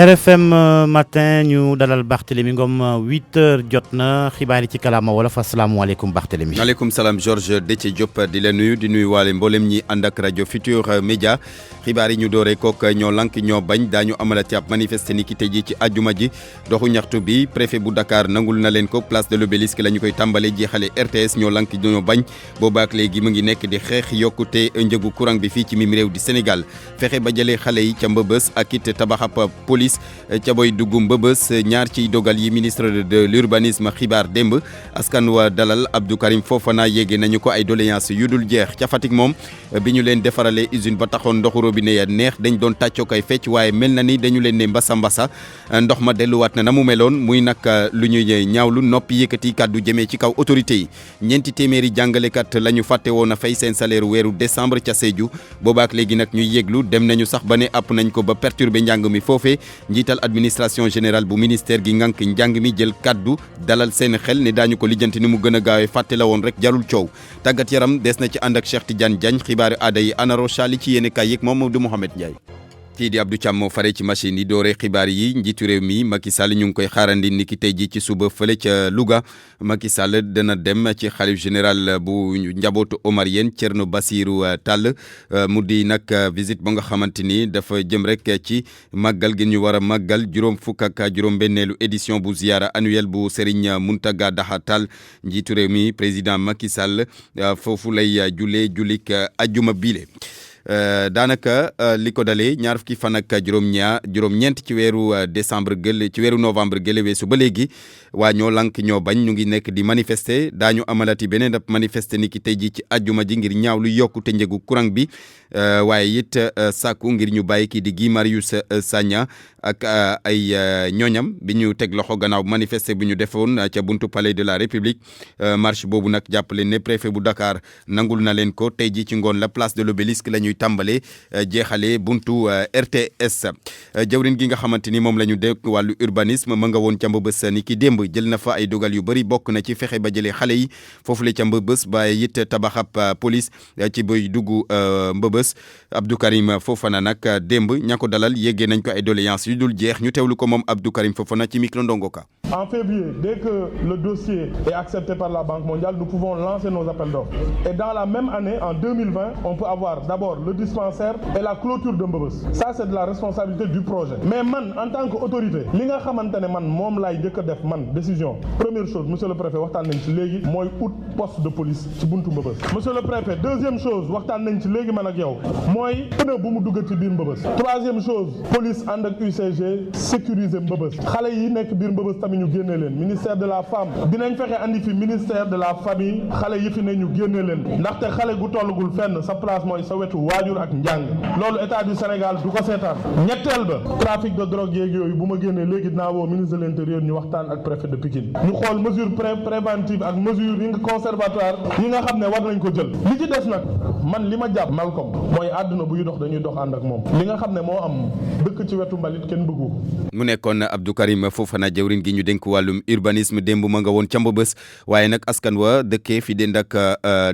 RFM matin ñu dalal Barthélémy Ngom 8h jot na xibaar yi ci kàllaama wolof asalaamaaleykum Barthélémy. maaleykum salaam Georges Déthié Diop di la nuyu di nuyu waale mboolem ñi ànd ak rajo Futur Média xibaar yi ñu dooree kook ñoo lank ñoo bañ daañu amalati ab manifester ni ki tey ji ci àjjuma ji doxu ñaxtu bi préfet bu Dakar nangul na leen ko place de l'Obélisque la ñu koy tàmbalee jeexale RTS ñoo lank ñoo bañ boobaak léegi mu ngi nekk di xeex yokkute njëgu courant bi fii ci mim réew di Sénégal fexe ba jëlee xale yi ca mbëbës ak it tabaxab police ca boy dugg mbëbës ñaar ciy dogal yi ministre de l'urbanisme xibaar démb askan wa dalal Abdou Karim Fofana yéege nañu ko ay doléance yu dul jeex ca Fatick moom bi ñu leen defaralee usine ba taxoon ndoxu robinet ya neex dañ doon tàccoo koy fecc waaye mel na ni dañu leen ne mbasa ndox ma delluwaat na mu meloon muy nag lu ñuy ñaawlu noppi yëkkati kàddu jëmee ci kaw autorité yi ñeenti téeméeri jàngalekat la ñu fàtte woon a fay seen salaire weeru décembre ca Sédhiou boobaak léegi nag ñuy yéglu dem nañu sax ba ne app nañ ko ba perturber njàng mi foofee njiital administration générale bu ministère gi ngànk njàng mi jël kaddu dalal seen xel ne daañu ko lijjanti ni mu gën a gaawee fàtte la woon rek jarul coow tàggat yaram des na ci ànd ak Cheikh Tidiane Diagne xibaaru aada yi Ana Rocha li ci yéene kaay yeeg moom du Mouhamed Ndiaye kii di Abdou Thiam moo fare ci machine yi doore xibaar yi njiitu réew mi Macky Sall ñu ngi koy xaarandi ni ki tey ji ci suba fële ca Louga Macky Sall dana dem ci xalif général bu njabootu Omarien Thierno Bassirou Tall mu di nag visite ba nga xamante ni dafa jëm rek ci màggal gi ñu war a màggal juróom fukk ak juróom-benneelu édition bu ziara annuelle bu Serigne Mountaga Daha Tall njiitu réew mi président Macky Sall foofu lay julik ajjuma biile daanaka li ko dalee ñaar fukki fan ak juróom-ñeent ci weeru décembre gël ci weeru novembre gële weesu ba léegi waa ñoo lank ñoo bañ ñu ngi nekk di manifester daañu amalati beneen ab manifester ni ki tey ji ci ajjuma ji ngir ñaaw lu yokkute njëgu courant bi waaye it sàkku ngir ñu bàyyi kii di Guy Marius Sagna ak ay ñooñam bi ñu teg loxo gannaaw manifester bu ñu defoon ca buntu palais de la République marche boobu nag jàppale ne préfet bu Dakar nangul na leen ko tey ji ci ngoon la place de l'Obélisque la ñuy tàmbale jeexale buntu RTS jawrin gi nga xamante ni moom la ñu dégg wàllu urbanisme ma nga woon ca Mbëbës ni ki démb jël na fa ay dogal yu bëri bokk na ci fexe ba jëlee xale yi foofu la ca Mbëbës ba it tabaxab police ci bay dugg Mbëbës Abdou Karim Fofana nag démb ña ko dalal yéggee nañ ko ay doléances yu dul jeex ñu teewlu ko moom Abdou Karim Fofana ci micro Ndongo Ka. En février, dès que le dossier est accepté par la Banque mondiale, nous pouvons lancer nos appels d'offres. Et dans la même année, en 2020, on peut avoir d'abord le dispensaire et la clôture de Mbëbës. Ça, c'est de la responsabilité du projet. Mais man, en tant qu'autorité, li nga xamantene man mom lay jëk def man décision. Première chose, monsieur le préfet, waxtaan nañ ci légui moy out poste de police ci buntu Mbëbës. Monsieur le préfet, deuxième chose, waxtaan nañ ci légui man ak yow, moy pneu bu mu dugg ci biir Mbëbës. Troisième chose, police and ak UCG sécuriser Mbëbës. Xalé yi nekk biir Mbëbës tamit ñu génné leen. Ministère de la femme dinañ fexé andi fi ministère de la famille, xalé yi fi ne ñu génné leen. Ndaxte xalé gu tollugul fenn sa place moy sa wetu waajur ak njàng loolu état du Sénégal du ko seetaan ñetteel ba trafic de drogue yeeg yooyu bu ma génnee léegi dinaa woo ministre de l'intérieur ñu waxtaan ak préfet de Pikine ñu xool mesure préventive ak mesure yi nga conservatoire yi nga xam ne war nañ ko jël li ci des nag man li ma jàpp Malcolm mooy àdduna buy dox dañuy dox ànd ak moom li nga xam ne moo am dëkk ci wetu mbalit kenn bëggu ko. mu nekkoon Abdou Karim Fofana jawrin gi ñu dénk wàllum urbanisme démb ma nga woon ca Mbëbës waaye nag askan wa dëkkee fi dend ak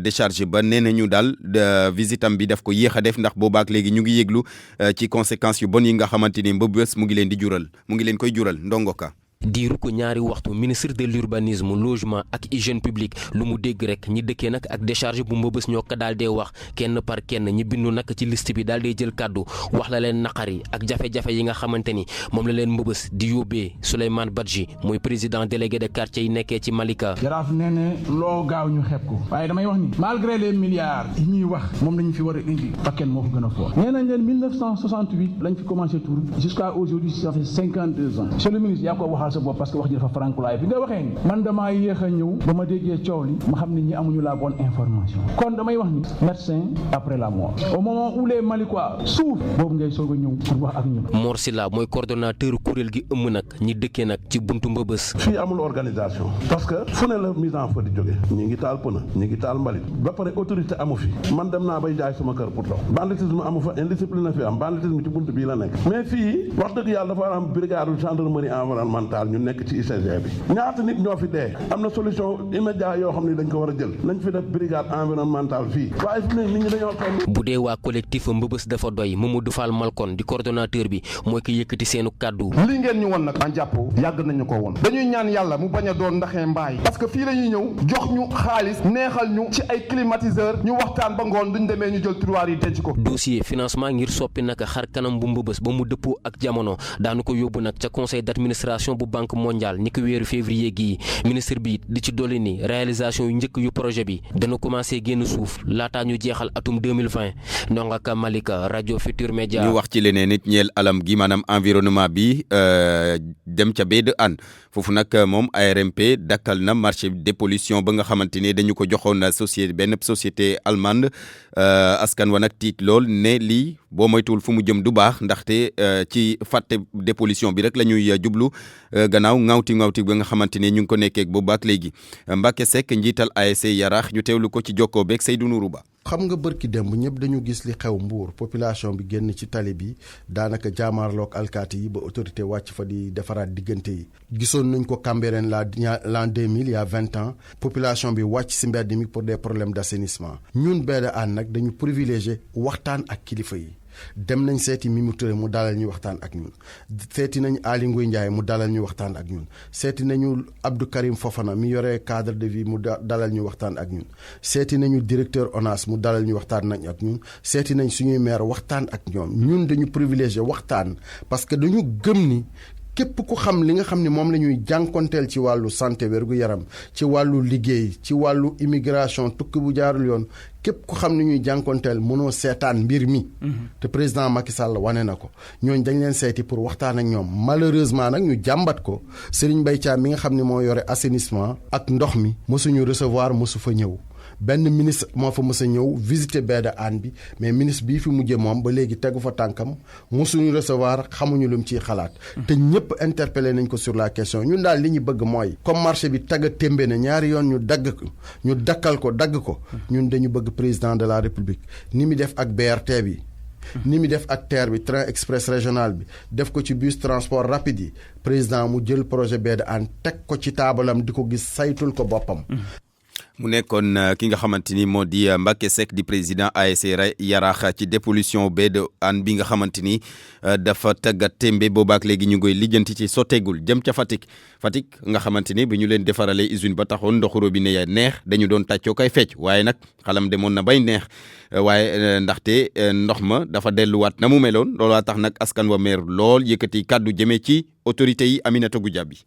décharge ba nee nañu daal visitam bi daf ko yéex a def ndax boobaak léegi ñu ngi yéglu ci conséquences yu bon yi nga xamante ni Mbëbës mu ngi leen koy jural Ndongo Ka. diiru ko ñaari waxtu ministre de l'urbanisme logement ak hygiène publique lu mu dégg rek ñi dëkkee nag ak décharge bu Mbëbës ñoo ko daal dee wax kenn par kenn ñi bindu nag ci liste bi daal dee jël kàddu wax la leen naqari ak jafe-jafe yi nga xamante ni moom la leen Mbëbës di yóbbee Souleymane Badji mooy président délégué de quartier yi nekkee ci Malika. Jaraaf nee ne loo gaaw ñu xeeb ko waaye damay wax ni malgré les milliards yi ñuy wax moom lañu fi war a indi bakken moo ko gën a fort nee nañ leen 1968 lañ fi commencé tour jusqu'à aujourd'hui ça fait 52 ans monsieur le ministre yaa ko waxal sa bopp parce que wax ji dafa frankulaay bi nga waxee ni man damaa yéex a ñëw ba ma déggee coow li ma xam ne ñi amuñu la bonne information kon damay wax ni médecin après la mort au moment où les Malikois souffrent boobu ngay soog a ñëw pour wax ak ñun. Mor Silla mooy coordonnateur kuréel gi ëmm nag ñi dëkkee nag ci buntu Mbëbës. fii amul organisation parce que fu ne la mise en feu di jóge ñi ngi taal pëna ñi ngi taal mbalit ba pare autorité amu fi man dem naa bay jaay sama kër pour dox banditisme amu fa indiscipline na fi am banditisme ci buntu bii la nekk mais fii wax dëgg yàlla dafa am brigade gendarmerie environnementale hôpital ñu nekk ci ICG bi ñaata nit ñoo fi dee am na solution immédiat yoo xam ne dañ ko war a jël nañ fi def brigade environnementale fii waaye fi ne nit ñi dañoo toll. bu dee waa collectif Mbëbës dafa doy Mamadou Fall Malkon di coordonnateur bi mooy ko yëkkati seenu kàddu. li ngeen ñu won nag en jàppoo yàgg nañu ko woon dañuy ñaan yàlla mu bañ a doon ndaxee mbaay parce que fii la ñuy ñëw jox ñu xaalis neexal ñu ci ay climatiseur ñu waxtaan ba ngoon duñ demee ñu jël tiroir yi denc ko. dossier financement ngir soppi nag xar kanam bu Mbëbës ba mu dëppoo ak jamono daanu ko yóbbu nag ca conseil d'administration bu banque mondiale ni ko weeru février gii ministre bi di ci dolli ni réalisation yu njëkk yu projet bi dana commencé génn suuf laataa ñu jeexal atum 2020 Ndonga Ka Malika rajo Futur Média. ñu wax ci leneen nit ñeel alam gi maanaam environnement bi dem ca baie de Hann foofu nag moom ARMP dakkal na marché dépollution ba nga xamante ne dañu ko joxoon benn société allemande askan wa nag tiit lool ne lii boo moytuwul fu mu jëm du baax ndaxte ci fàtte dépollution bi rek la ñuy jublu gannaaw ŋawti ba nga xamante ne ñu ngi ko nekkee boobu ak léegi Mbacke Seck njiital ASC Yaraax ñu teewlu ko ci jokkoo beeg Seydou Nourou Ba. xam nga bërki démb ñëpp dañu gis li xew Mbour population bi génn ci tali bi daanaka jaamaarloog alkaati yi ba autorité wàcc fa di defaraat diggante yi gisoon nañ ko Cambérène l'an 2000 il y a 20 ans population bi wàcc si mbedd mi pour des problèmes d'assainissement ñun Baie de Hann nag dañu privilégié waxtaan ak kilifa yi dem nañ seeti Mimi Touré mu dalal ñu waxtaan ak ñun seeti nañ Aly Ngouille Ndiaye mu dalal ñu waxtaan ak ñun seeti nañu Abdou Karim Fofana mi yore cadre de vie mu dalal ñu waxtaan ak ñun seeti nañu directeur ONAS mu dalal ñu waxtaan nañ ak ñun seeti nañ suñuy maire waxtaan ak ñoom ñun dañu privilégié waxtaan parce que dañu gëm ni képp ku xam li nga xam ne moom la ñuy jànkonteel ci wàllu santé wérgu yaram ci wàllu liggéey ci wàllu immigration tukki bu jaarul yoon képp ku xam ne ñuy jànkonteel mënoo seetaan mbir mi. te président Macky Sall wane na ko ñooñ dañ leen seeti pour waxtaan ak ñoom malheureusement nag ñu jàmbat ko Serigne Mbaye Thiam mi nga xam ne moo yore assainissement ak ndox mi mosuñu recevoir mosu fa ñëw. benn ministre moo fa mës a ñëw visiter Baie de Hann bi mais ministre bii fi mujjee moom ba léegi tegu fa tànkam mosuñu recevoir xamuñu lu mu ciy xalaat. te ñëpp interpellé nañ ko sur la question ñun daal li ñu bëgg mooy comme marché bi tagga témbe na ñaari yoon ñu dakkal ko dagg ko ñun dañu bëgg président de la république ni mu def ak BRT bi. ni mu def ak TER bi train express régional bi def ko ci bus transport rapide yi président mu jël projet Baie de Hann teg ko ci taabalam di ko gis saytul ko boppam. mu nekkoon ki nga xamante ni moo di Mbacke Seck di président ASC Yaraax ci dépollution Baie de Hann bi nga xamante ni dafa taggat tembe boobaak léegi ñu ngoy lijjanti ci sotteegul jëm ca Fatick nga xamante ni bi ñu leen defaralee usine ba taxoon ndoxu robinet ya neex dañu doon tàccoo kay fecc waaye nag xalam demoon na bay neex waaye ndaxte ndox ma dafa delluwaat na mu meloon loolaa tax nag askan wa meer lool yëkkati kàddu jëmee ci autorités yi Aminata Goudiaby.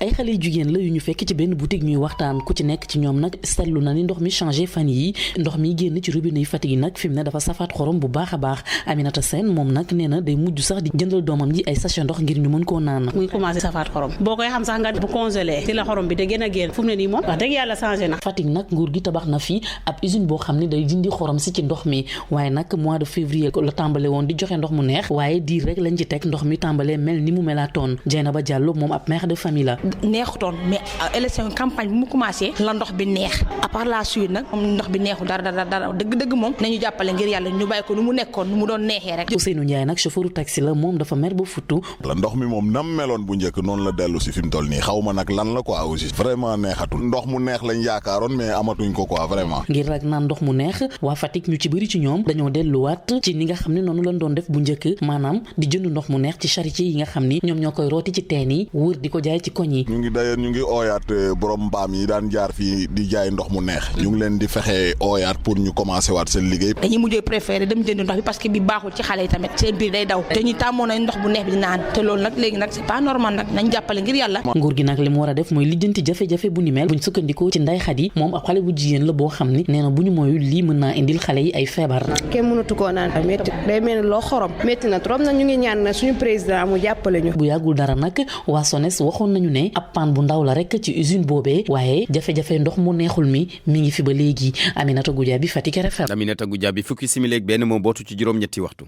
ay xale yu jigéen la yu ñu fekk ci benn boutique ñuy waxtaan ku ci nekk ci ñoom nag seetlu na ni ndox mi changé fan yi ndox mi génn ci robinet yi Fatick yi nag fi mu ne dafa safaat xorom bu baax a baax Aminata Sène moom nag nee na day mujj sax di jëndal doomam ji ay sachet ndox ngir ñu mën koo naan. muy commencé safaat xorom boo koy xam sax nga bu congelé ci la xorom bi da gën a génn fu mu ne nii moom wax dëgg yàlla changé na. Fatick nag nguur gi tabax na fi ab usine boo xam ne day dindi xorom si ci ndox mi waaye nag mois de février la tàmbale woon di joxe ndox mu neex waaye diir rek lañ ci teg ndox mi tàmbalee mel ni mu melaatoon Dieynaba Diallo moom ab mère de famille la. neexutoon mais élection campagne bi mu commencé la ndox bi neex à part la suite nag moom ndox bi neexu dara dëgg moom nañu jàppale ngir yàlla ñu bàyyi ko nu mu nekkoon nu mu doon neexee rek. Ousseynou Ndiaye nag chauffeur taxi la moom dafa mer ba futtu. la ndox mi moom nam meloon bu njëkk noonu la dellu si fi mu toll nii xaw ma nag lan la quoi aussi vraiment neexatul ndox mu neex lañ yaakaaroon mais amatuñ ko quoi vraiment. ngir rek naan ndox mu neex waa Fatick ñu ci bëri ci ñoom dañoo delluwaat ci ni nga xam ne noonu lañ doon def bu njëkk maanaam di jënd ndox mu neex ci charité yi nga xam ni ñoom ñoo koy rooti ci teen yi wër di ko jaay ci koñ yi. ñu ngi ooyaat borom mbaam yi daan jaar fii di jaay ndox mu neex ñu ngi leen di fexe ooyaat pour ñu commencé waat seen liggéey. dañuy mujjee préféré dem jënd ndox bi parce que bi baaxul ci xale yi tamit seen biir day daw te ñu tàmmoon nañ ndox bu neex bi di naan te loolu nag léegi nag c'est pas normal nag nañ jàppale ngir yàlla. nguur gi nag li mu war a def mooy lijjanti jafe-jafe bu ni mel buñ sukkandikoo ci Ndeye Khady moom ab xale bu jigéen la boo xam ni nee na bu ñu mooyul lii mën naa indil xale yi ay feebar. kenn mënatu koo naan métti day mel ni loo xorom métti na trop nag ñu ngi ñaan suñu président mu jàppale ñu. bu yàggul dara nag waa SONES waxoon nañu ne ab panne bu ndaw la rek ci usine boobee waaye jafe-jafe ndox mu neexul mi ngi fi ba léegi Aminata Goudiaby Fatick RFM. Aminata Goudiaby fukki simili ak benn moo bootu ci juróom-ñetti waxtu.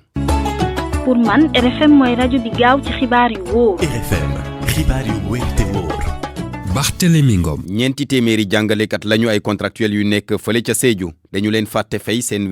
pour man RFM mooy rajo bi gaaw ci xibaar yu wóor. RFM xibaar yu wóor te wóor. Barthélémy Ngom. ñeenti téeméeri jàngalekat lañu ay contractuels yu nekk fële ca Sédhiou dañu leen fàtte fay seen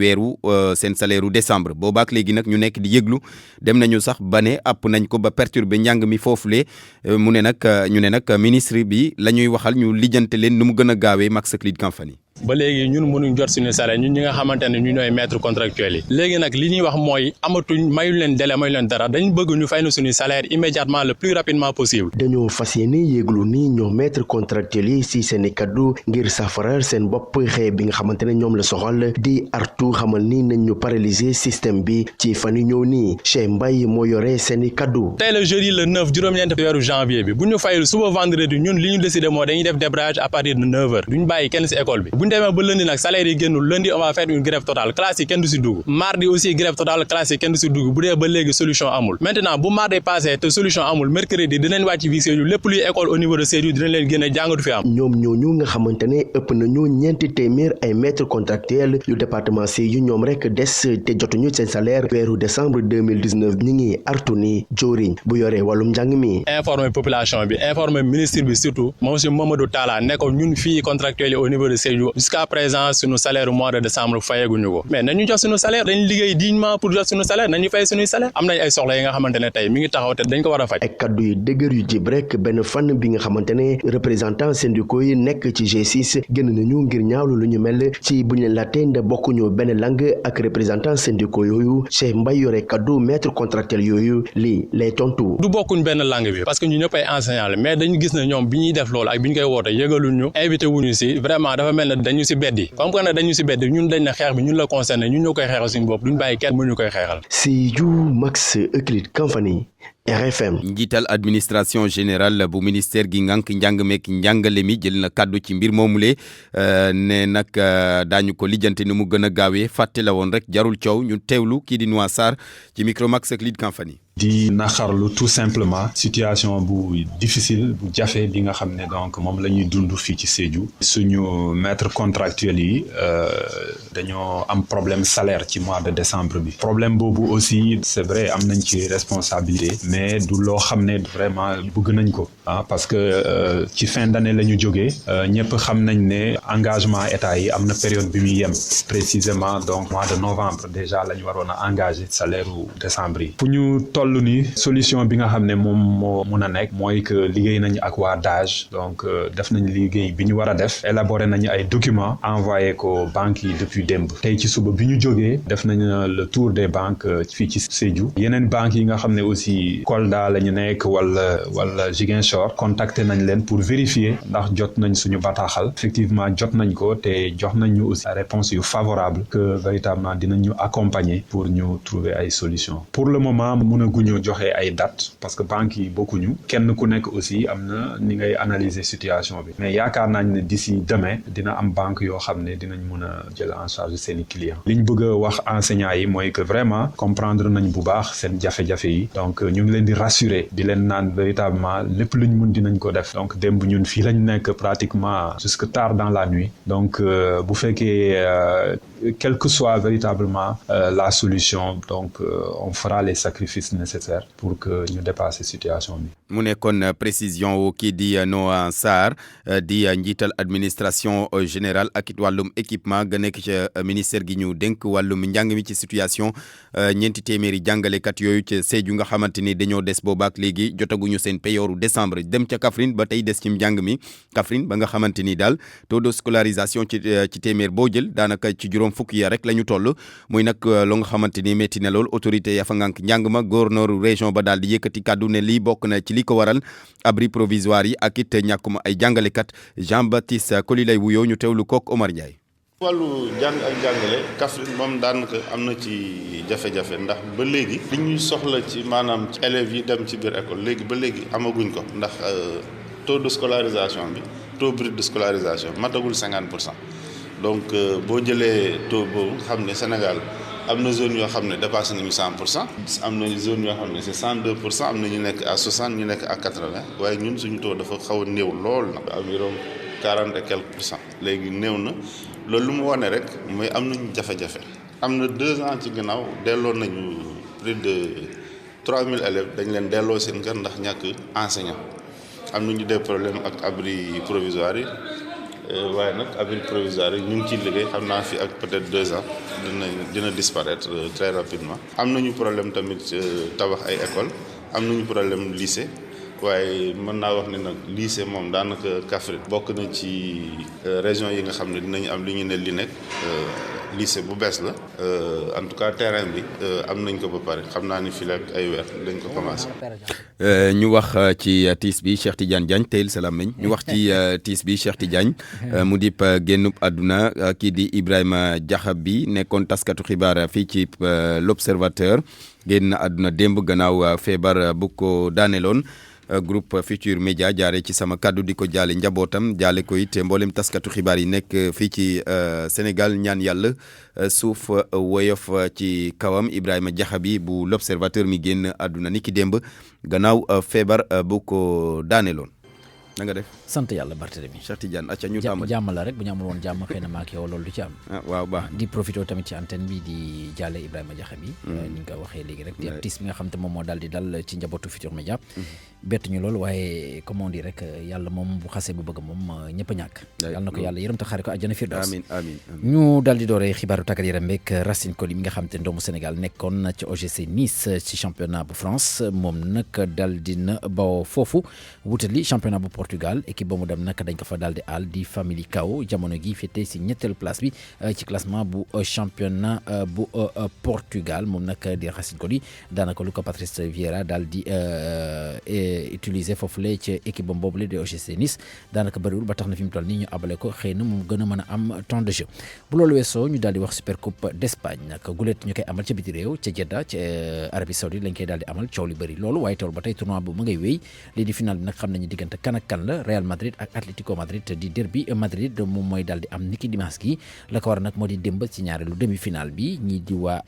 seen salaire u décembre boobaak léegi nag ñu nekk di yëglu dem nañu sax ba ne àpp nañ ko ba perturber njàng mi foofule ñu ne nag ministre bi la ñuy waxal ñu lijjante leen nu mu gën a gaawee Max Clide Kamfani. ba léegi ñun mënuñ jot suñu salaire ñun ñi nga xamante ne ñu ñooy maître contractuels yi léegi nag li ñuy wax mooy amatuñ mayuñ leen délai mayuñ leen dara dañ bëgg ñu fay na suñu salaire immédiatement le plus rapidement possible. dañoo fas yéene yéeglu ni ñoom maître contractuels yi si seen i kaddu ngir saafara seen bopp xëy bi nga xamante ne ñoom la soxal di artu xamal ni nañ ñu paralyser système bi ci fan yu ñëw nii Cheikh Mbaye moo yore seen i kaddu. tey le jeudi le 9 juróom-ñeenti weeru janvier bi bu ñu fayul suba vendredi ñun li ñu décidé moo dañuy def débrayage à partir de 9h duñ bàyyi kenn si école bi. bu ñu demee ba lundi nag salaire yi génnul lundi on va faire une grève totale classe yi kenn du si dugg mardi aussi grève totale classe yi kenn du si dugg bu dee ba léegi solution amul maintenant bu mardi passé te solution amul mercredi dinañ wàcc fii Sédhiou lépp luy école au niveau de Sédhiou dinañ leen génne jàngatu fi am. ñoom ñooñu nga xamante ne ëpp nañu ñeenti téeméer ay maîtres contractuels yu département Sédhiou ñoom rek des te jotuñu seen salaire weeru décembre 2019 ñi ngi artu ni joriñ bu yoree wàllum njàng mi. informer population bi informer ministre bi surtout monsieur Mamadou Talla ne ko ñun fii contractuels yi au niveau de Sédhiou jusqu'à présent suñu salaire mois de décembre fayeguñu ko mais nañu jox suñu salaire dañ liggéey dignement pour jox suñu salaire nañu fay suñuy salaire am nañ ay soxla yi nga xamante ne tey mi ngi taxaw te dañ ko war a faj. ay kaddu yu dëgër yu jib rek benn fan bi nga xamante ne représentant syndicaux yi nekk ci G6 génn nañu ngir ñaawlu lu ñu mel ci bu ñu leen laajte nda bokkuñu benn langue ak représentant syndicaux yooyu Cheikh Mbaye yore kaddu maître contractuel yooyu lii lay tontu. du bokkuñ benn langue bi parce que ñu ñëpp ay enseignants la mais dañu gis ne ñoom bi ñuy def loolu ak bi ñu koy woote yëgaluñu invité wuñu si vraiment dafa mel ne dañu si beddi comme que dañu si beddi ñun dañ ne xeex bi ñun la concerné ñun ñoo koy xeexal suñu bopp duñ bàyyi kenn mu ñu koy xeexal. Sédhiou Max Euclide Kamfani RFM. njiital administration générale bu ministère gi ngànk njàng meek njàngale mi jël na kàddu ci mbir moomule ne nag daañu ko lijjante ni mu gën a gaawee fàtte la woon rek jarul coow ñu teewlu kii di Noa Sarr ci micro Max Euclide Kamfani. di naxarlu tout simplement situation bu difficile bu jafe bi nga xam ne donc moom la ñuy dund fii ci Sédhiou suñu maître contractuel yi dañoo am problème salaire ci mois de décembre bi problème boobu aussi c'est vrai am nañ ci responsabilité mais du loo xam ne vraiment bëgg nañ ko parce que ci fin d'année la ñu jógee ñëpp xam nañ ne engagement état yi am na période bi muy yem précisément donc mois de novembre déjà la ñu waroon a engagé salaire u décembre yi fu ñu toll ni solution bi nga xam ne moom moo mun a nekk mooy que liggéey nañu ak waa DAGE donc def nañ liggéey bi ñu war a def élaboré nañu ay documents envoyé ko banques yi depuis démb tey ci suba bi ñu jógee def nañ le tour des banques fii ci Sédhiou yeneen banques yi nga xam ne aussi Kolda la ñu nekk wala Ziguinchor contacté nañ leen pour vérifier ndax jot nañ suñu bataaxal effectivement jot nañ ko te jox nañ ñu aussi réponse yu favorable que véritablement dinañ ñu accompagner pour ñu trouver ay solutions pour le moment mun a guñu joxe ay date parce que banques yi bokkuñu kenn ku nekk aussi am na ni ngay analyser situation bi mais yaakaar nañ ne d'ici demain dina am banque yoo xam ne dinañ mun a jël en charge seeni clients li ñu bëgg a wax enseignants yi mooy que vraiment comprendre nañ bu baax seen jafe-jafe yi donc ñu ngi leen di rassurer di leen naan véritablement lépp luñ mun dinañ ko def donc démb ñun fii lañ nekk pratiquement jusque tard dans la nuit donc bu fekkee quelle que soit véritablement la solution donc on fera les sacrifices nécessaires pour que ñu dépasser situation bi. mu nekkoon précision wu kii di Noa Sarr di njiital administration générale ak it wàllum équipement ga nekk ca ministère gi ñu dénk wàllum njàng mi ci situation ñeenti téeméeri jàngalekat yooyu ca Sédhiou nga xamante ni dañoo des boobaak léegi jotaguñu seen payooru décembre dem ca Kaffrine ba tey des ci njàng mi Kaffrine ba nga xamante ni daal taux de scolarisation ci téeméer boo jël daanaka ci juróom fukki ya rek la ñu toll muy nag loo nga xamante ni métti na lool autorité ya fa ngànk njàng ma gouverneur région ba daal di yëkkati kàddu ne lii bokk na ci li ko waral abri provisoire yi ak it ñàkkum ay jàngalekat Jean-Baptiste Koli lay wuyoo ñu teewlu kook Omar Ndiaye. wàllu jàng ak jàngale Kaffrine moom daanaka am na ci jafe-jafe ndax ba léegi li ñuy soxla ci maanaam ci élèves yi dem ci biir école léegi ba léegi amaguñ ko ndax taux de scolarisation bi taux brut de scolarisation matagul 50%. donc boo jëlee taux boobu xam ne Sénégal am na zone yoo xam ne dépassé nañu 100%. am na zone yoo xam ne c'est 102%, am na ñu nekk à 60 ñu nekk à 80 waaye ñun suñu taux dafa xaw a néew lool na environ 40 et quelques %. léegi néew na loolu lu mu wane rek mooy am nañu jafe-jafe am na 2 ans ci gannaaw delloo nañu plus de 3000 élèves dañ leen delloo seen kër ndax ñàkk enseignant am nañu des problèmes ak abri provisoire yi waaye nag abri provisoire yi ñu ngi ciy liggéey xam naa fi ak peut-être 2 ans dina disparaître très rapidement. am nañu problème tamit tabax ay école am nañu problème lycée waaye mën naa wax ne nag lycée moom daanaka Kaffrine bokk na ci région yi nga xam ne dinañu am li ñu ne li nekk lycée bu bees la en tout cas terrain bi am nañ ko ba pare xam naa ni fii ak ay weer dañ ko commencé. ñu wax ci tiis bi Cheikh Tidiane Diagne teyil salaam meñ ñu wax ci tiis bi Cheikh Tidiane mu dip génnub àdduna kii di Ibrahima Diakhaby nekkoon taskatu xibaar fii ci l'Observateur génn àdduna démb gannaaw feebar bu ko daaneloon. Groupe Futur Média jaare ci sama kaddu di ko jaale njabootam jaale ko it mboolem taskatu xibaar yi nekk fii ci Sénégal ñaan yàlla suuf woyof ci kawam Ibrahima Diakhaby bu l'Observateur mi génn àdduna ni ki démb gannaaw feebar bu ko daaneloon. na nga def sant yàlla Barthélémy Cheikh Tidiane acca ñu tàmbali jàmm la rek bu ñu amul woon jàmm xëy na maak yow loolu du ci am waaw baax di profité tamit ci antenne bi di jàlle Ibrahima Diakhaby ni nga ko waxee léegi rek di am tiis bi nga xam te moom moo daal di dal ci njabootu Futur Média bett ñu loolu waaye comme on dit rek yàlla moom bu xasee bu bëgg moom ñëpp a ñàkk yàlla na ko yàlla yërëm te xaare ko àjjana firdaws amiin ñu daal di dooree xibaaru tàggat yaram beeg Racine Coly mi nga xam te doomu Sénégal nekkoon ci OGC Nice ci championnat bu France moom nag daal dina bawoo foofu wutali championnat bu Portugal équipe ba mu dem nag dañ ko fa daal di àll di Famalicão jamono gi féetee si ñetteelu place bi ci classement bu championnat bu Portugal moom nag di Racine Coly daanaka lu ko Patrice Vieira daal di utiliser foofule ci équipe ba boobule di OGC Nice daanaka bëriwul ba tax na fi mu toll nii ñu abale ko xëy na mu gën a mën a am temps de jeu bu loolu weesoo ñu daal di wax Super Coupe d'Espagne nag gulet ñu koy amal ca biti réew ca Jeddah ca Arabie Saoudite lañ koy daal di amal coow li bëri loolu waaye teewul ba tey tournoi bu ma ngay wéy lii di final bi nag xam nañu diggante kan ak kan la Real Madrid ak Atlético Madrid di derby Madrid moom mooy daal di am niki dimanche gi la ko war nag moo di démb ci ñaareelu demi-finale bi ñii di waa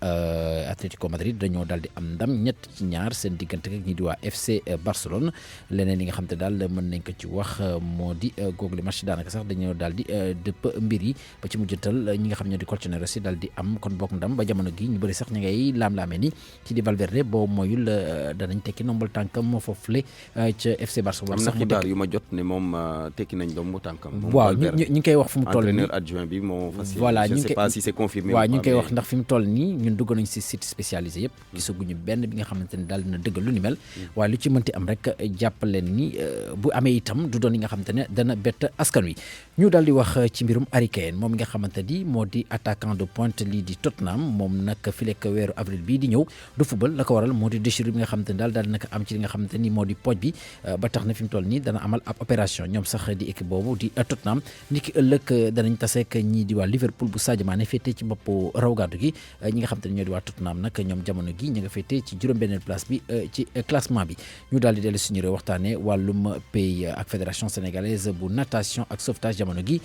Atlético Madrid dañoo daal di am ndam 3-2 seen diggante ak ñii di waa FC Barcelone leneen li nga xam te daal mën nañ ko ci wax moo di google match daanaka sax dañoo daal di dëpp mbir yi ba ci mujjantal ñi nga xam ñoo di colchoneros yi daal di am kon bokk ndam ba jamono gi ñu bëri sax ñi ngay laam-laamee ni ci di Valverde boo mooyul danañ tekki nombal tànkam foofule ca FC Barcelone. am na xibaar yu ma jot ne moom tekki nañ ndombu tànkam. waaw ñu ngi koy wax fu mu toll nii entraîneur adjoint bi moo fas yéene. voilà je sais pas si c'est confirmé. waaw ñu ngi koy wax ndax fi mu toll nii ñun dugg nañ si site spécialisé yëpp. gisaguñu benn bi nga xamante ne daal dina dëggal lu ni mel. waaye lu ci mënti am rek jàppaleen ni bu amee itam du doon li nga xamante ne dana bett askan wi. ñu daal di wax ci mbirum Harry Kane moom mi nga xamante ni moo di attaquant de pointe lii di Tottenham moom nag fileek weeru avril bii di ñëw du football la ko waral moo di déchirure bi nga xamante ni daal naka am ci li nga xamante ni moo di pooj bi ba tax na fi mu toll nii dana amal ab opération ñoom sax di équipe boobu di Tottenham ni ki ëllëg danañ taseek ñii di waa Liverpool bu Sadio Mané féetee ci boppu raw gàddu gi ñi nga xamante ni ñoo di waa Tottenham nag ñoom jamono gi ñi nga féetee ci juróom-benn place bi ci classement bi ñu daal di dellu suñu réew waxtaane wàllum pays ak fédération sénégalaise bu natation ak sauvetage jamono gi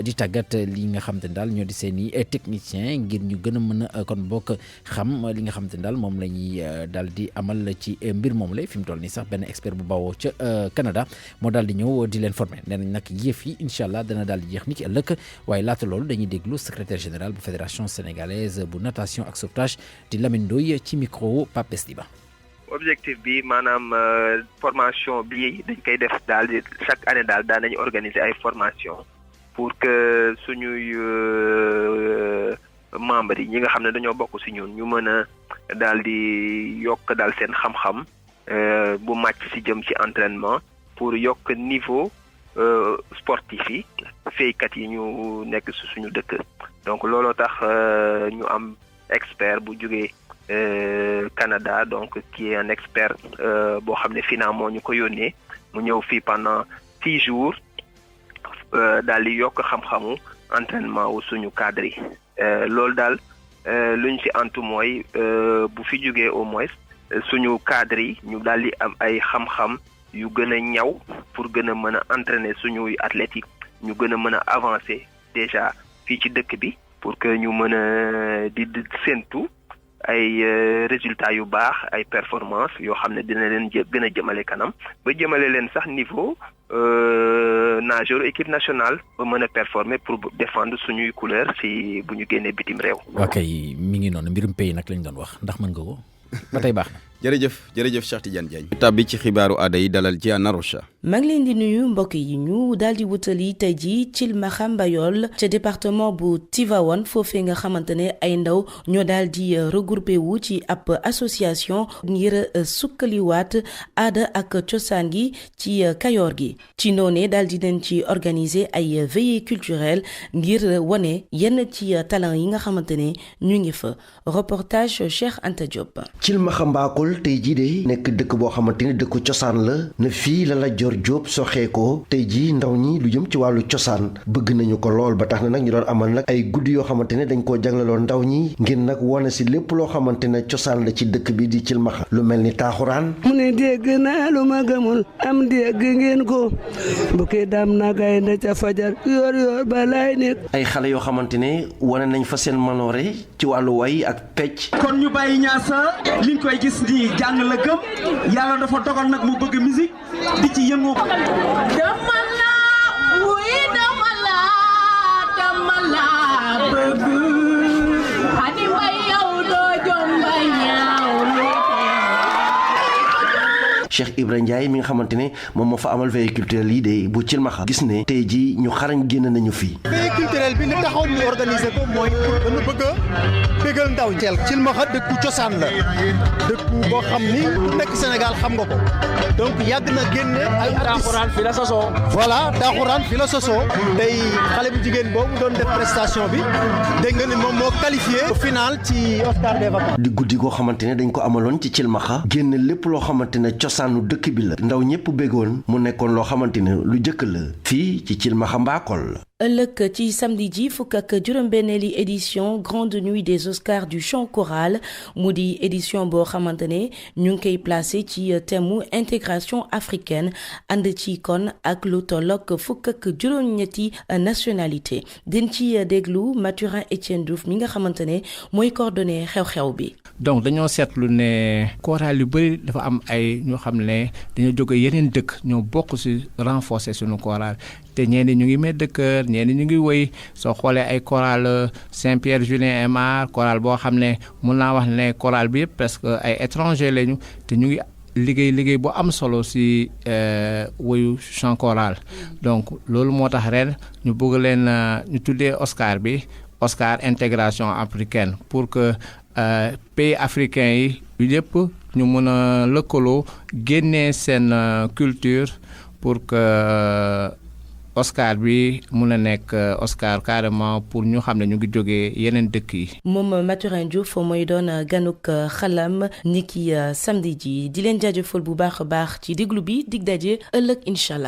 di tàggat li nga xamante ni daal ñoo di seen i technicien ngir ñu gën a mën a kon bokk xam li nga xamante ni daal moom la ñuy daal di amal ci mbir moom la fi mu toll nii sax benn expert bu bawoo ca Canada moo daal di ñëw di leen former nee nañ nag yëf yi incha allah dana daal di jeex ni ki ëllëg waaye laata loolu dañuy déglu secrétaire général bu fédération sénégalaise bu natation ak sauvetage di Lamine Ndoye ci micro Pape Besdiba. objectif bi maanaam formation bi dañ koy def daal di chaque année daal daan nañu organiser ay formation pour que suñuy membres yi ñi nga xam ne dañoo bokk ci ñun ñu mën a daal di yokk daal seen xam-xam bu màcc ci jëm ci entraînement pour yokk niveau sportif yi feykat yi ñu nekk ci suñu dëkk donc looloo tax ñu am expert bu jógee Canada donc qui est un expert boo xam ne FINA moo ñu ko yónnee mu ñëw fii pendant 6 jours daal di yokk xam-xamu entraînement wu suñu cadre yi loolu daal lu ñu ci antu mooy bu fi jógee au moins suñu cadre yi ñu daal di am ay xam-xam yu gën a ñaw pour gën a mën a entraîner suñuy athlètes yi ñu gën a mën a avancer déjà fii ci dëkk bi pour que ñu mën a di séentu ay résultats yu baax ay performance yoo xam ne dina leen gën a jëmale kanam ba jëmale leen sax niveau nageur équipe nationale ba mën a performer pour défendre suñuy couleur ci bu ñu génnee bitim réew. ok mi ngi noonu mbirum pays nag lañ doon wax ndax mën nga ko ba tey baax na. jërëjëf Cheikh Tidiane Diagne. tàbbi ci xibaaru aada yi dalal ci Anarocha. maa ngi leen di nuyu mbokk yi ñu daal di wutali tey jii Thilmakha Mbayol ca département bu Tivaouane foofee nga xamante ne ay ndaw ñoo daal di regroupé wu ci ab association ngir sukkaliwaat aada ak cosaan gi ci Kayoor gi ci noonee daal di leen ci organiser ay veillées culturelles ngir wane yenn ci talent yi nga xamante ne ñu ngi fa reportage Cheikh Anta Diop. Thilmakha Mbakol tey jii de nekk dëkk boo xamante ne dëkku cosaan la ne fii la la Dior Diop soxee ko tey jii ndaw ñi lu jëm ci wàllu cosaan bëgg nañu ko lool ba tax na nag ñu doon amal nag ay guddi yoo xamante ne dañ koo jagleloon ndaw ñi ngir nag wane si lépp loo xamante ne cosaan la ci dëkk bi di Thilmakha lu mel ni taaxuraan. mu ne dégg naa lu ma gëmul am dégg ngeen ko bu kii dam na gaynde ca fajar yor balaay nekk. ay xale yoo xamante ne wane nañ fa seen manoore ci wàllu way ak pecc. kon ñu bàyyi ñaasa liñ koy gis nii jàng la gëm yàlla dafa dogal nag mu bëgg musique di ci yëngu. dama la bëgg ani mbay yow doo jomba ñaaw. Cheikh Ibrahima Ndiaye mi nga xamante ne moom moo fa amal veille culturelle yi de bu Thilmakha gis ne tey jii ñu xarañ génn nañu fii. veille culturelle bi li taxoon ñu organiser ko mooy dañu bëgg a bégal ndaw ñi. Thilmakha dëkku cosaan la dëkku boo xam ni ku nekk Sénégal xam nga ko donc yàgg na génne ay taaxuraan fi la sosoo. voilà taaxuraan fi la sosoo tey xale bu jigéen boobu doon def prestation bi dégg nga ni moom moo qualifié au final ci Oscar des vacances. di guddi goo xamante ne dañ ko amaloon ci Thilmakha génne lépp loo xamante ne cosaanu dëkk bi la ndaw ñëpp béggoon mu nekkoon loo xamante ne lu jëkk la fii ci Thilmakha Mbakol. ëllëg ci samedi ji fukk ak juróom-benneeli édition grande nuit des Oscars du chant choral mu di édition boo xamante ne ñu ngi koy placé ci thème intégration africaine ànd ci kon ak lu tolloog fukk ak juróom-ñetti nationalité den ci déglu Mathurin Etienne Diouf mi nga xamante ne mooy coordonné xew-xew bi. donc dañoo seetlu ne choral yu bëri dafa am ay ñoo xam ne dañoo jóge yeneen dëkk ñoo bokk ci renforcer suñu choral te ñenn ñu ngi met de cœur ñenn ñu ngi woy soo xoolee ay chorale Saint-Pierre Julien Aymar chorale boo xam ne mun naa wax ne chorale bi yëpp parce que ay étranger lañu te ñu ngi liggéey bu am solo ci woyu chant choral donc loolu moo tax ren ñu bëgg leen ñu tuddee Oscar bi Oscar intégration africaine pour que pays africains yi yëpp ñu mën a lëkkaloo génnee seen culture pour que Oscar bi mun a nekk Oscar carrément pour ñu xam ne ñu ngi jógee yeneen dëkk yi. moom Mathurin Diouf mooy doon ganuk xalam niki samedi ji di leen jaajëfal bu baax a baax ci déglu bi dig daje ëllëg incha allah.